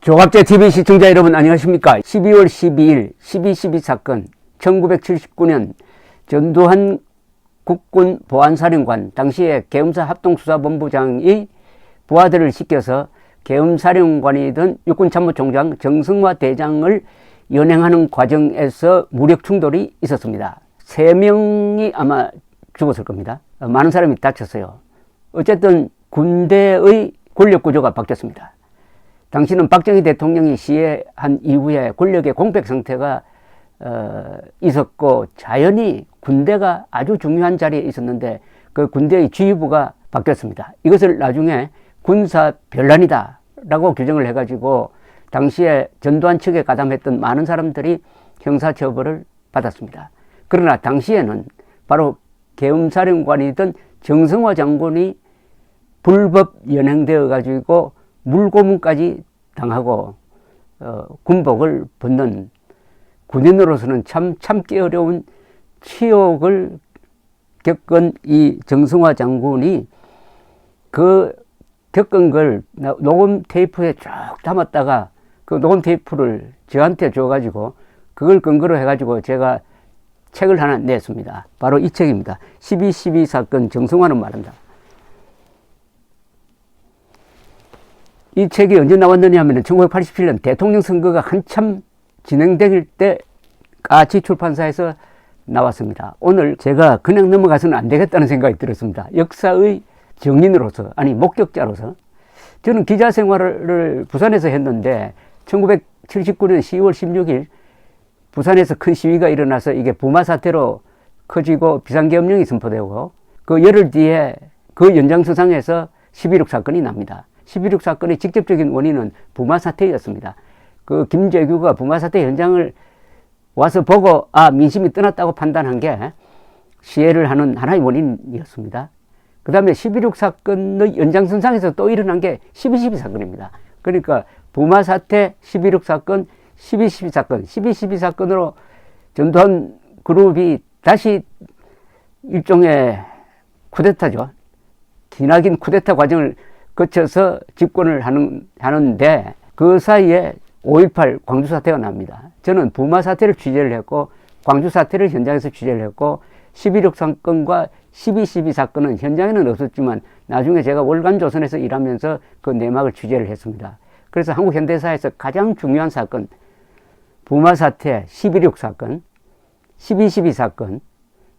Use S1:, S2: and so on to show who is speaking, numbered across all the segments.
S1: 조갑제 TV 시청자 여러분 안녕하십니까? 12월 12일 12.12 사건 1979년 전두환 국군 보안사령관 당시에 계엄사 합동수사본부장이 부하들을 시켜서 계엄사령관이던 육군참모총장 정승화 대장을 연행하는 과정에서 무력 충돌이 있었습니다. 3명이 아마 죽었을 겁니다. 많은 사람이 다쳤어요. 어쨌든 군대의 권력구조가 바뀌었습니다. 당시는 박정희 대통령이 시해한 이후에 권력의 공백 상태가 있었고 자연히 군대가 아주 중요한 자리에 있었는데 그 군대의 지휘부가 바뀌었습니다. 이것을 나중에 군사 변란이다 라고 규정을 해가지고 당시에 전두환 측에 가담했던 많은 사람들이 형사처벌을 받았습니다. 그러나 당시에는 바로 계엄사령관이던 정승화 장군이 불법 연행되어 가지고 물고문까지 당하고 군복을 벗는 군인으로서는 참 참기 어려운 치욕을 겪은 이 정승화 장군이 그 겪은 걸 녹음 테이프에 쭉 담았다가 그 녹음 테이프를 저한테 줘가지고 그걸 근거로 해가지고 제가 책을 하나 냈습니다. 바로 이 책입니다. 12.12 사건 정승화는 말한다. 이 책이 언제 나왔느냐 하면 1987년 대통령 선거가 한참 진행될 때 까치 출판사에서 나왔습니다. 오늘 제가 그냥 넘어가서는 안 되겠다는 생각이 들었습니다. 역사의 정인으로서, 아니 목격자로서. 저는 기자 생활을 부산에서 했는데 1979년 10월 16일 부산에서 큰 시위가 일어나서 이게 부마 사태로 커지고 비상계엄령이 선포되고 그 열흘 뒤에 그 연장선상에서 11.6 사건이 납니다. 11.6 사건의 직접적인 원인은 부마 사태였습니다. 그 김재규가 부마 사태 현장을 와서 보고 민심이 떠났다고 판단한 게 시해를 하는 하나의 원인이었습니다. 그 다음에 11.6 사건의 연장선상에서 또 일어난 게 12.12 사건입니다. 그러니까 부마 사태, 11.6 사건, 12.12 사건, 12.12 사건으로 전두환 그룹이 다시 일종의 쿠데타죠. 기나긴 쿠데타 과정을 거쳐서 집권을 하는데 그 사이에 5.18 광주 사태가 납니다. 저는 부마 사태를 취재를 했고 광주 사태를 현장에서 취재를 했고 11.6 사건과 12.12 사건은 현장에는 없었지만 나중에 제가 월간조선에서 일하면서 그 내막을 취재를 했습니다. 그래서 한국 현대사에서 가장 중요한 사건 부마 사태, 11.6 사건, 12.12 사건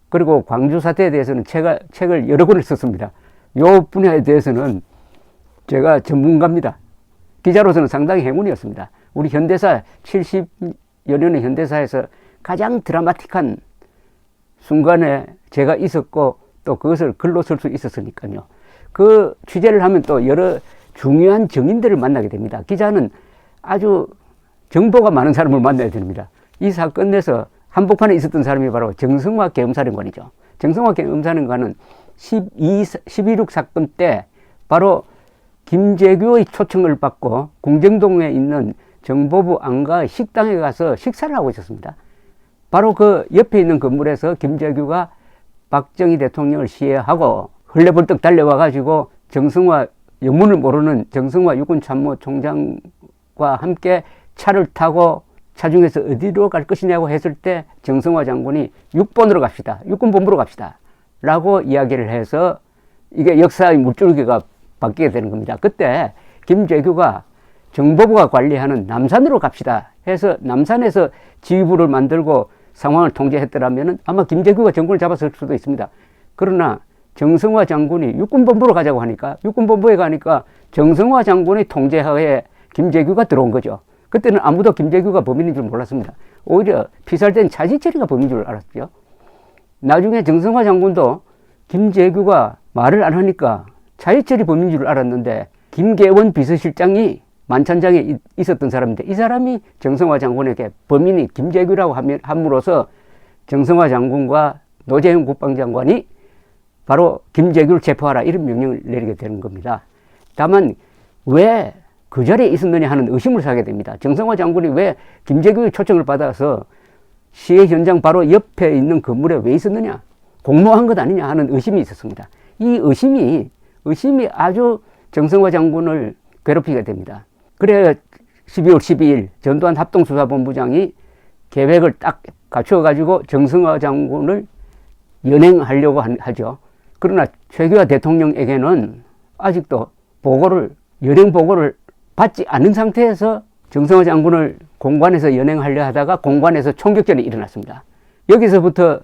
S1: 그리고 광주 사태에 대해서는 책을 여러 권을 썼습니다. 이 분야에 대해서는 제가 전문가입니다. 기자로서는 상당히 행운이었습니다. 우리 현대사 70여 년의 현대사에서 가장 드라마틱한 순간에 제가 있었고 또 그것을 글로 쓸 수 있었으니까요. 그 취재를 하면 또 여러 중요한 정인들을 만나게 됩니다. 기자는 아주 정보가 많은 사람을 만나야 됩니다. 이 사건 내에서 한복판에 있었던 사람이 바로 정승화 계엄사령관이죠. 정승화 계엄사령관은 12.6 사건 때 바로 김재규의 초청을 받고 공정동에 있는 정보부 안가 식당에 가서 식사를 하고 있었습니다. 바로 그 옆에 있는 건물에서 김재규가 박정희 대통령을 시해하고 헐레벌떡 달려와 가지고 정승화, 영문을 모르는 정승화 육군참모총장과 함께 차를 타고 차중에서 어디로 갈 것이냐고 했을 때 정승화 장군이 6번으로 갑시다. 육군본부로 갑시다. 라고 이야기를 해서 이게 역사의 물줄기가 바뀌게 되는 겁니다. 그때 김재규가 정보부가 관리하는 남산으로 갑시다 해서 남산에서 지휘부를 만들고 상황을 통제했더라면 아마 김재규가 정권을 잡았을 수도 있습니다. 그러나 정승화 장군이 육군본부로 가자고 하니까 육군본부에 가니까 정승화 장군의 통제하에 김재규가 들어온 거죠. 그때는 아무도 김재규가 범인인 줄 몰랐습니다. 오히려 피살된 차지철이가 범인인 줄 알았죠. 나중에 정승화 장군도 김재규가 말을 안 하니까 차지철이 범인인 줄 알았는데 김계원 비서실장이 만찬장에 있었던 사람인데 이 사람이 정승화 장군에게 범인이 김재규라고 함으로써 정승화 장군과 노재현 국방장관이 바로 김재규를 체포하라 이런 명령을 내리게 되는 겁니다. 다만 왜 그 자리에 있었느냐 하는 의심을 사게 됩니다. 정승화 장군이 왜 김재규의 초청을 받아서 시해 현장 바로 옆에 있는 건물에 왜 있었느냐, 공모한 것 아니냐 하는 의심이 있었습니다. 이 의심이 아주 정승화 장군을 괴롭히게 됩니다. 그래 12월 12일 전두환 합동수사본부장이 계획을 딱 갖추어가지고 정성화 장군을 연행하려고 하죠. 그러나 최규하 대통령에게는 아직도 연행 보고를 받지 않은 상태에서 정성화 장군을 공관에서 연행하려 하다가 공관에서 총격전이 일어났습니다. 여기서부터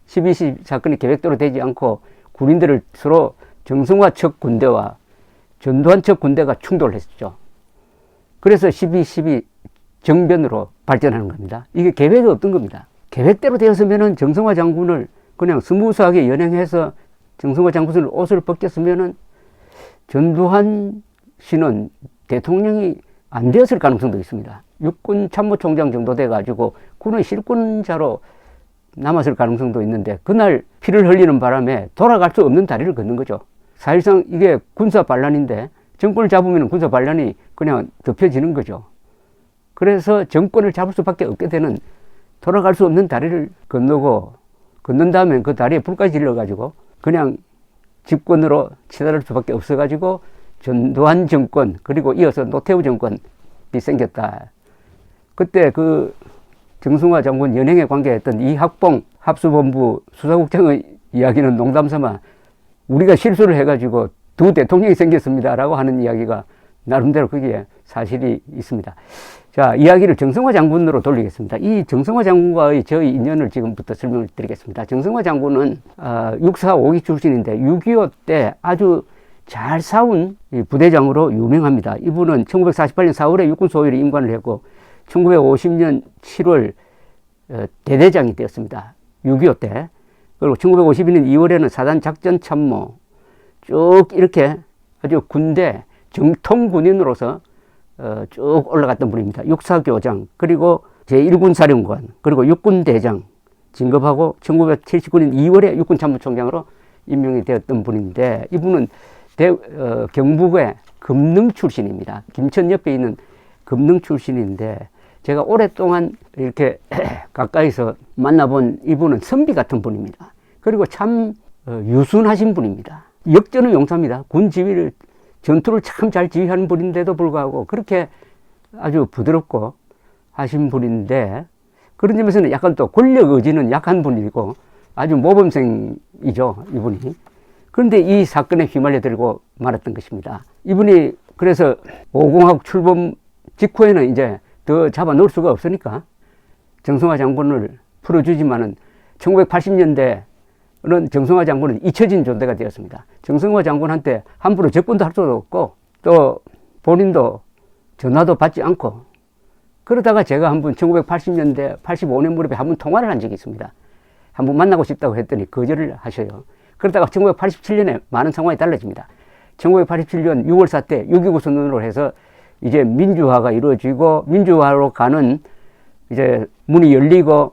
S1: 12.12 사건이 계획대로 되지 않고 군인들을 서로 정성화 측 군대와 전두환 측 군대가 충돌했죠. 그래서 12.12 정변으로 발전하는 겁니다. 이게 계획이 없던 겁니다. 계획대로 되었으면은 정성화 장군을 그냥 스무스하게 연행해서 정성화 장군을 옷을 벗겼으면은 전두환 씨는 대통령이 안 되었을 가능성도 있습니다. 육군 참모총장 정도 돼가지고 군의 실권자로 남았을 가능성도 있는데 그날 피를 흘리는 바람에 돌아갈 수 없는 다리를 걷는 거죠. 사실상 이게 군사 반란인데 정권을 잡으면 군사 반란이 그냥 덮여지는 거죠. 그래서 정권을 잡을 수밖에 없게 되는 돌아갈 수 없는 다리를 걷는 다음에 그 다리에 불까지 질러가지고 그냥 집권으로 치달을 수밖에 없어가지고 전두환 정권 그리고 이어서 노태우 정권이 생겼다. 그때 그 정성화 장군 연행에 관계했던 이학봉 합수본부 수사국장의 이야기는 농담삼아 우리가 실수를 해가지고 두 대통령이 생겼습니다라고 하는 이야기가 나름대로 거기에 사실이 있습니다. 자, 이야기를 정성화 장군으로 돌리겠습니다. 이 정성화 장군과의 저희 인연을 지금부터 설명을 드리겠습니다. 정성화 장군은 육사 5기 출신인데 6.25 때 아주 잘 싸운 부대장으로 유명합니다. 이분은 1948년 4월에 육군 소위를 임관을 했고 1950년 7월 대대장이 되었습니다. 6.25 때. 그리고 1952년 2월에는 사단 작전 참모 쭉 이렇게 아주 군대 정통 군인으로서 쭉 올라갔던 분입니다. 육사교장 그리고 제1군 사령관 그리고 육군대장 진급하고 1979년 2월에 육군 참모총장으로 임명이 되었던 분인데 이분은 경북의 금능 출신입니다. 김천 옆에 있는 금능 출신인데 제가 오랫동안 이렇게 가까이서 만나본 이분은 선비 같은 분입니다. 그리고 참 유순하신 분입니다. 역전의 용사입니다. 군 지휘를 전투를 참 잘 지휘하는 분인데도 불구하고 그렇게 아주 부드럽고 하신 분인데 그런 점에서는 약간 또 권력 의지는 약한 분이고 아주 모범생이죠, 이분이. 그런데 이 사건에 휘말려 들고 말았던 것입니다. 이분이 그래서 5공학 출범 직후에는 이제 더 잡아 놓을 수가 없으니까 정성화 장군을 풀어주지만은 1980년대는 정성화 장군은 잊혀진 존재가 되었습니다. 정성화 장군한테 함부로 접근도 할 수도 없고 또 본인도 전화도 받지 않고 그러다가 제가 한번 1980년대 85년 무렵에 한번 통화를 한 적이 있습니다. 한번 만나고 싶다고 했더니 거절을 하셔요. 그러다가 1987년에 많은 상황이 달라집니다. 1987년 6월사 때 6.29 선언으로 해서 이제 민주화가 이루어지고 민주화로 가는 이제 문이 열리고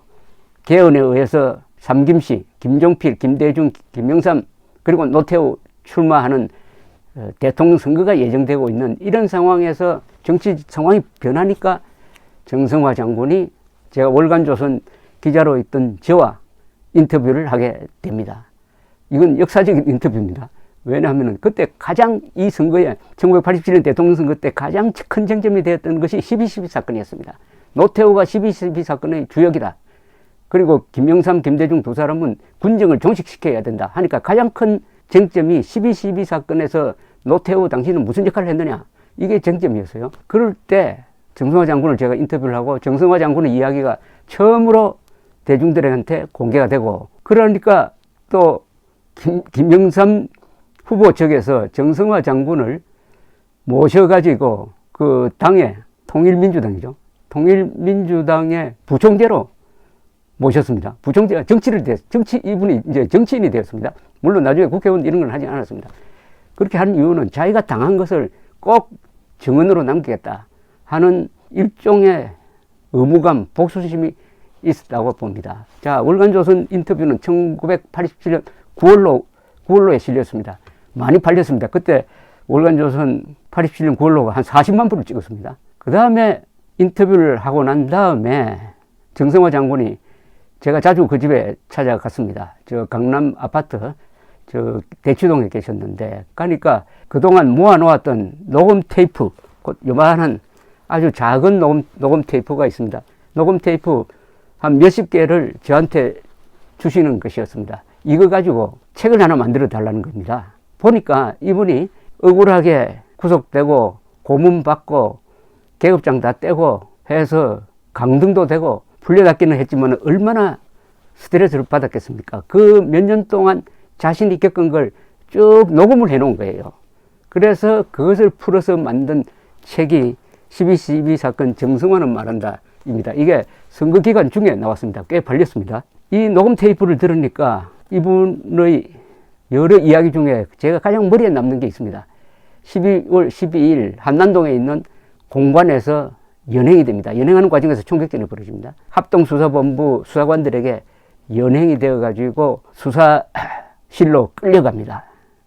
S1: 개헌에 의해서 삼김씨, 김종필, 김대중, 김영삼 그리고 노태우 출마하는 대통령 선거가 예정되고 있는 이런 상황에서 정치 상황이 변하니까 정성화 장군이 제가 월간조선 기자로 있던 저와 인터뷰를 하게 됩니다. 이건 역사적인 인터뷰입니다. 왜냐하면 그때 가장 이 선거에 1987년 대통령 선거 때 가장 큰 쟁점이 되었던 것이 12.12 사건이었습니다. 노태우가 12.12 사건의 주역이다. 그리고 김영삼, 김대중 두 사람은 군정을 종식시켜야 된다 하니까 가장 큰 쟁점이 12.12 사건에서 노태우 당시는 무슨 역할을 했느냐 이게 쟁점이었어요. 그럴 때 정성화 장군을 제가 인터뷰를 하고 정성화 장군의 이야기가 처음으로 대중들한테 공개가 되고 그러니까 또 김영삼 후보 측에서 정성화 장군을 모셔가지고 그 당의 통일민주당이죠. 통일민주당의 부총재로 모셨습니다. 부총재가 이분이 이제 정치인이 되었습니다. 물론 나중에 국회의원 이런 건 하지 않았습니다. 그렇게 한 이유는 자기가 당한 것을 꼭 정언으로 남기겠다 하는 일종의 의무감, 복수심이 있었다고 봅니다. 자, 월간조선 인터뷰는 1987년 9월로에 실렸습니다. 많이 팔렸습니다. 그때 월간조선 87년 9월로가 한 40만 부를 찍었습니다. 그 다음에 인터뷰를 하고 난 다음에 정성화 장군이 제가 자주 그 집에 찾아갔습니다. 저 강남 아파트 저 대치동에 계셨는데 가니까 그동안 모아놓았던 녹음 테이프, 요만한 아주 작은 녹음 테이프가 있습니다. 녹음 테이프 한 몇십 개를 저한테 주시는 것이었습니다. 이거 가지고 책을 하나 만들어 달라는 겁니다. 보니까 이분이 억울하게 구속되고 고문받고 계급장 다 떼고 해서 강등도 되고 풀려났기는 했지만 얼마나 스트레스를 받았겠습니까? 그 몇 년 동안 자신이 겪은 걸 쭉 녹음을 해 놓은 거예요. 그래서 그것을 풀어서 만든 책이 12.12 사건 정승환은 말한다 입니다. 이게 선거 기간 중에 나왔습니다. 꽤 팔렸습니다. 이 녹음 테이프를 들으니까 이분의 여러 이야기 중에 제가 가장 머리에 남는 게 있습니다. 12월 12일 한남동에 있는 공관에서 연행이 됩니다. 연행하는 과정에서 총격전이 벌어집니다. 합동수사본부 수사관들에게 연행이 되어가지고 수사실로 끌려갑니다.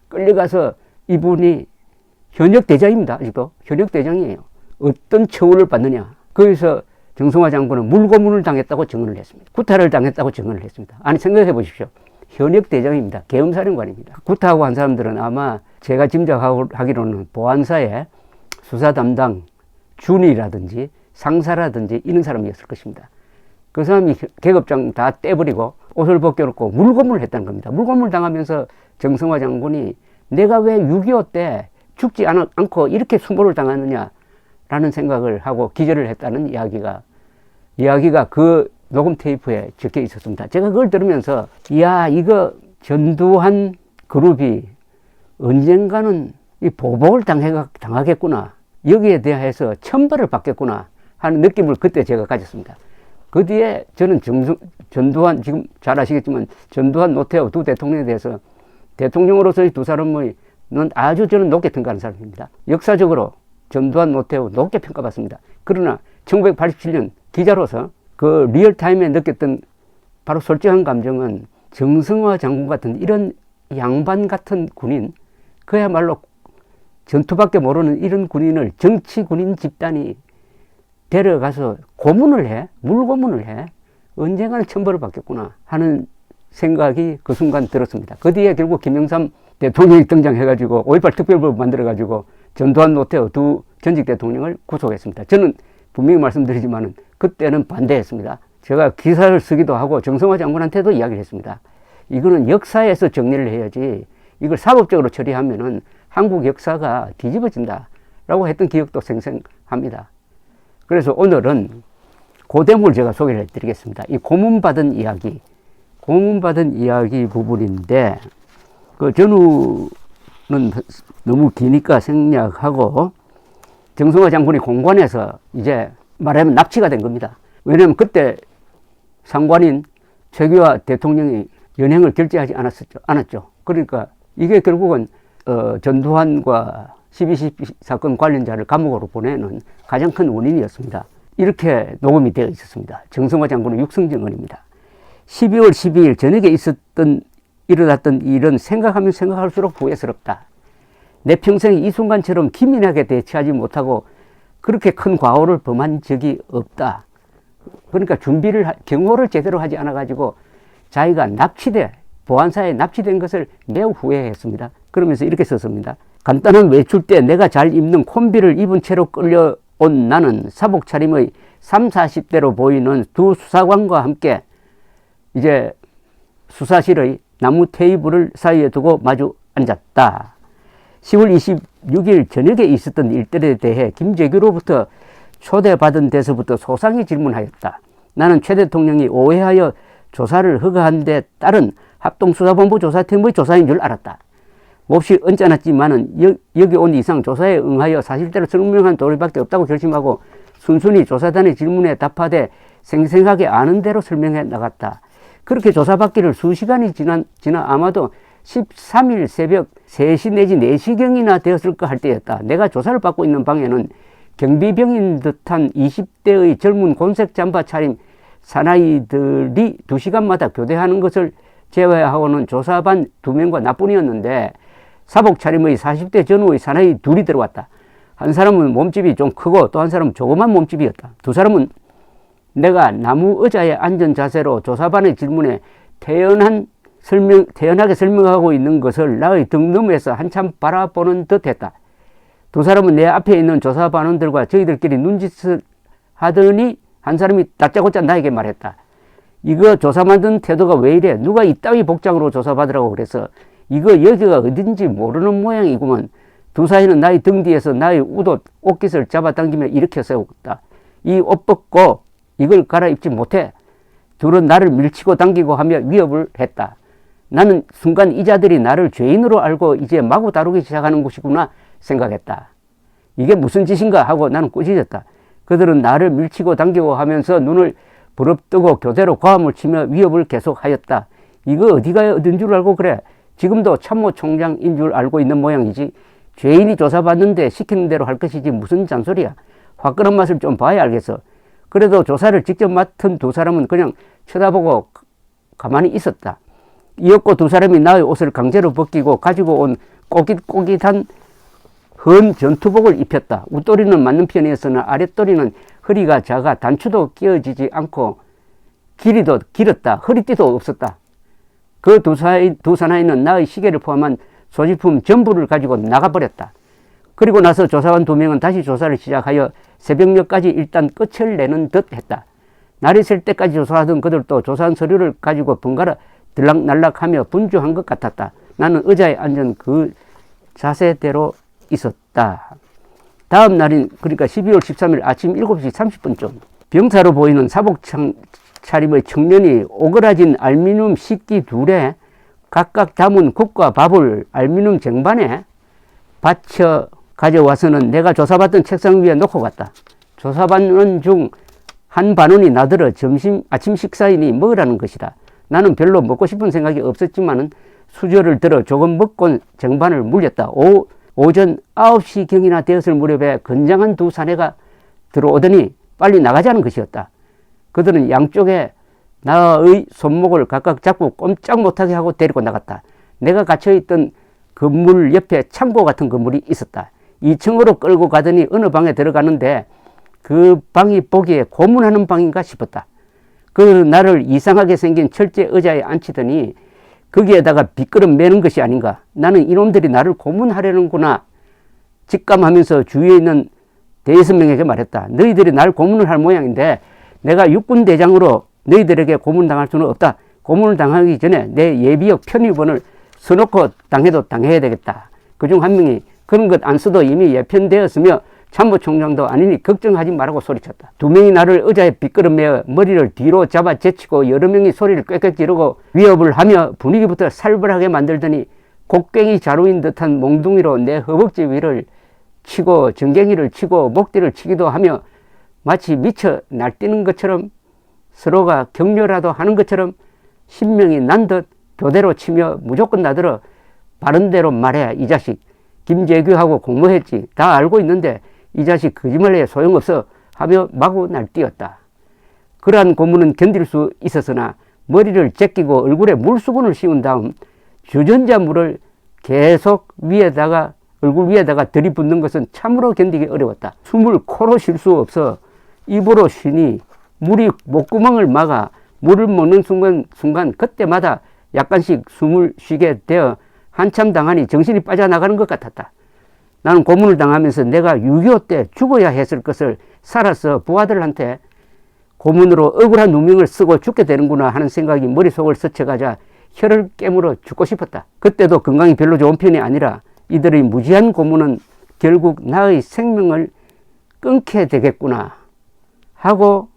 S1: 끌려가서 이분이 현역대장입니다. 아직도 현역대장이에요. 어떤 처우를 받느냐. 거기서 정성화 장군은 물고문을 당했다고 증언을 했습니다. 구타를 당했다고 증언을 했습니다. 아니 생각해 보십시오. 현역대장입니다. 계엄사령관입니다. 구타하고 한 사람들은 아마 제가 짐작하기로는 보안사의 수사 담당 준이라든지 상사라든지 이런 사람이었을 것입니다. 그 사람이 계급장 다 떼버리고 옷을 벗겨놓고 물고문을 했다는 겁니다. 물고문을 당하면서 정성화 장군이 내가 왜 6.25 때 죽지 않고 이렇게 수모를 당하느냐라는 생각을 하고 기절을 했다는 이야기가 그 녹음 테이프에 적혀 있었습니다. 제가 그걸 들으면서 이야 이거 전두환 그룹이 언젠가는 이 보복을 당하겠구나, 여기에 대해서 천벌을 받겠구나 하는 느낌을 그때 제가 가졌습니다. 그 뒤에 저는 전두환, 지금 잘 아시겠지만 전두환, 노태우 두 대통령에 대해서 대통령으로서의 두 사람의 아주 저는 높게 평가하는 사람입니다. 역사적으로 전두환, 노태우 높게 평가받습니다. 그러나 1987년 기자로서 그 리얼타임에 느꼈던 바로 솔직한 감정은 정성화 장군 같은 이런 양반 같은 군인, 그야말로 전투밖에 모르는 이런 군인을 정치 군인 집단이 데려가서 고문을 해, 물고문을 해, 언젠가는 천벌을 받겠구나 하는 생각이 그 순간 들었습니다. 그 뒤에 결국 김영삼 대통령이 등장해가지고 5.18 특별법 만들어가지고 전두환, 노태우 두 전직 대통령을 구속했습니다. 저는 분명히 말씀드리지만 그때는 반대했습니다. 제가 기사를 쓰기도 하고 정성화 장군한테도 이야기를 했습니다. 이거는 역사에서 정리를 해야지 이걸 사법적으로 처리하면은 한국 역사가 뒤집어진다라고 했던 기억도 생생합니다. 그래서 오늘은 그 대목을 제가 소개를 해드리겠습니다. 이 고문받은 이야기 부분인데, 그 전후는 너무 기니까 생략하고, 정성화 장군이 공관에서 이제 말하면 납치가 된 겁니다. 왜냐하면 그때 상관인 최규하 대통령이 연행을 결재하지 않았죠. 그러니까 이게 결국은 전두환과 12.12 사건 관련자를 감옥으로 보내는 가장 큰 원인이었습니다. 이렇게 녹음이 되어 있었습니다. 정성화 장군의 육성증언입니다. 12월 12일 저녁에 일어났던 일은 생각하면 생각할수록 후회스럽다. 내 평생에 이 순간처럼 기민하게 대처하지 못하고 그렇게 큰 과오를 범한 적이 없다. 그러니까 경호를 제대로 하지 않아가지고 자기가 보안사에 납치된 것을 매우 후회했습니다. 그러면서 이렇게 썼습니다. 간단한 외출 때 내가 잘 입는 콤비를 입은 채로 끌려온 나는 사복 차림의 30, 40대로 보이는 두 수사관과 함께 이제 수사실의 나무 테이블을 사이에 두고 마주 앉았다. 10월 26일 저녁에 있었던 일들에 대해 김재규로부터 초대받은 데서부터 소상히 질문하였다. 나는 최 대통령이 오해하여 조사를 허가한 데 따른 합동수사본부 조사팀의 조사인 줄 알았다. 몹시 언짢았지만은 여기 온 이상 조사에 응하여 사실대로 설명한 도리밖에 없다고 결심하고 순순히 조사단의 질문에 답하되 생생하게 아는 대로 설명해 나갔다. 그렇게 조사받기를 수시간이 지나 아마도 13일 새벽 3시 내지 4시경이나 되었을까 할 때였다. 내가 조사를 받고 있는 방에는 경비병인 듯한 20대의 젊은 곤색 잠바 차림 사나이들이 2시간마다 교대하는 것을 제외하고는 조사반 2명과 나뿐이었는데 사복 차림의 40대 전후의 사나이 둘이 들어왔다. 한 사람은 몸집이 좀 크고 또 한 사람은 조그만 몸집이었다. 두 사람은 내가 나무 의자에 앉은 자세로 조사반의 질문에 태연하게 설명하고 있는 것을 나의 등 너머에서 한참 바라보는 듯 했다. 두 사람은 내 앞에 있는 조사반원들과 저희들끼리 눈짓을 하더니 한 사람이 다짜고짜 나에게 말했다. 이거 조사 만든 태도가 왜 이래? 누가 이따위 복장으로 조사받으라고 그래서 이거 여기가 어딘지 모르는 모양이구먼. 두 사이는 나의 등 뒤에서 나의 옷깃을 잡아당기며 일으켜 세웠다. 이 옷 벗고 이걸 갈아입지 못해. 둘은 나를 밀치고 당기고 하며 위협을 했다. 나는 순간 이 자들이 나를 죄인으로 알고 이제 마구 다루기 시작하는 것이구나 생각했다. 이게 무슨 짓인가 하고 나는 꾸짖었다. 그들은 나를 밀치고 당기고 하면서 눈을 부릅뜨고 교대로 고함을 치며 위협을 계속하였다. 이거 어디가 어딘 줄 알고 그래? 지금도 참모총장인 줄 알고 있는 모양이지. 죄인이 조사받는데 시키는 대로 할 것이지 무슨 잔소리야. 화끈한 맛을 좀 봐야 알겠어. 그래도 조사를 직접 맡은 두 사람은 그냥 쳐다보고 가만히 있었다. 이었고 두 사람이 나의 옷을 강제로 벗기고 가지고 온 꼬깃꼬깃한 헌 전투복을 입혔다. 윗도리는 맞는 편이었으나 아랫도리는 허리가 작아 단추도 끼어지지 않고 길이도 길었다. 허리띠도 없었다. 그 두 사나이는 나의 시계를 포함한 소지품 전부를 가지고 나가버렸다. 그리고 나서 조사관 두 명은 다시 조사를 시작하여 새벽녘까지 일단 끝을 내는 듯 했다. 날이 셀 때까지 조사하던 그들도 조사한 서류를 가지고 번갈아 들락날락하며 분주한 것 같았다. 나는 의자에 앉은 그 자세대로 있었다. 다음 날인 그러니까 12월 13일 아침 7시 30분쯤 병사로 보이는 사복 차림의 청년이 오그라진 알루미늄 식기 둘에 각각 담은 국과 밥을 알루미늄 쟁반에 받쳐 가져와서는 내가 조사받던 책상 위에 놓고 갔다. 조사받는 중 한 반원이 나더러 아침 식사이니 먹으라는 것이다. 나는 별로 먹고 싶은 생각이 없었지만은 수저를 들어 조금 먹고 쟁반을 물렸다. 오전 9시경이나 되었을 무렵에 건장한 두 사내가 들어오더니 빨리 나가자는 것이었다. 그들은 양쪽에 나의 손목을 각각 잡고 꼼짝 못하게 하고 데리고 나갔다. 내가 갇혀있던 건물 옆에 창고 같은 건물이 있었다. 2층으로 끌고 가더니 어느 방에 들어가는데 그 방이 보기에 고문하는 방인가 싶었다. 그들은 나를 이상하게 생긴 철제 의자에 앉히더니 거기에다가 빗그릇 매는 것이 아닌가. 나는 이놈들이 나를 고문하려는구나 직감하면서 주위에 있는 대여섯 명에게 말했다. 너희들이 날 고문을 할 모양인데 내가 육군 대장으로 너희들에게 고문당할 수는 없다. 고문을 당하기 전에 내 예비역 편입원을 써놓고 당해도 당해야 되겠다. 그중 한 명이 그런 것 안 써도 이미 예편되었으며 참모총장도 아니니 걱정하지 말라고 소리쳤다. 두 명이 나를 의자에 빗끌어매어 머리를 뒤로 잡아 제치고 여러 명이 소리를 꽥꽥 지르고 위협을 하며 분위기부터 살벌하게 만들더니 곡괭이 자루인 듯한 몽둥이로 내 허벅지 위를 치고 정갱이를 치고 목뒤를 치기도 하며 마치 미쳐 날뛰는 것처럼 서로가 격려라도 하는 것처럼 신명이 난 듯 교대로 치며 무조건 나더러 바른 대로 말해. 이 자식 김재규하고 공모했지. 다 알고 있는데 이 자식 거짓말해 소용없어 하며 마구 날뛰었다. 그러한 고문은 견딜 수 있었으나 머리를 제끼고 얼굴에 물수건을 씌운 다음 주전자 물을 계속 얼굴 위에다가 들이붓는 것은 참으로 견디기 어려웠다. 숨을 코로 쉴 수 없어 입으로 쉬니 물이 목구멍을 막아 물을 먹는 순간 그때마다 약간씩 숨을 쉬게 되어 한참 당하니 정신이 빠져나가는 것 같았다. 나는 고문을 당하면서 내가 6.25 때 죽어야 했을 것을 살아서 부하들한테 고문으로 억울한 누명을 쓰고 죽게 되는구나 하는 생각이 머릿속을 스쳐가자 혀를 깨물어 죽고 싶었다. 그때도 건강이 별로 좋은 편이 아니라 이들의 무지한 고문은 결국 나의 생명을 끊게 되겠구나 하고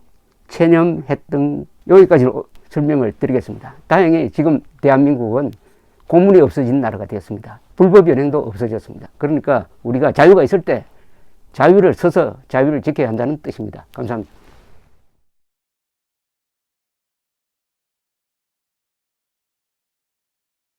S1: 체념했던 여기까지로 설명을 드리겠습니다. 다행히 지금 대한민국은 고문이 없어진 나라가 되었습니다. 불법 연행도 없어졌습니다. 그러니까 우리가 자유가 있을 때 자유를 서서 자유를 지켜야 한다는 뜻입니다. 감사합니다.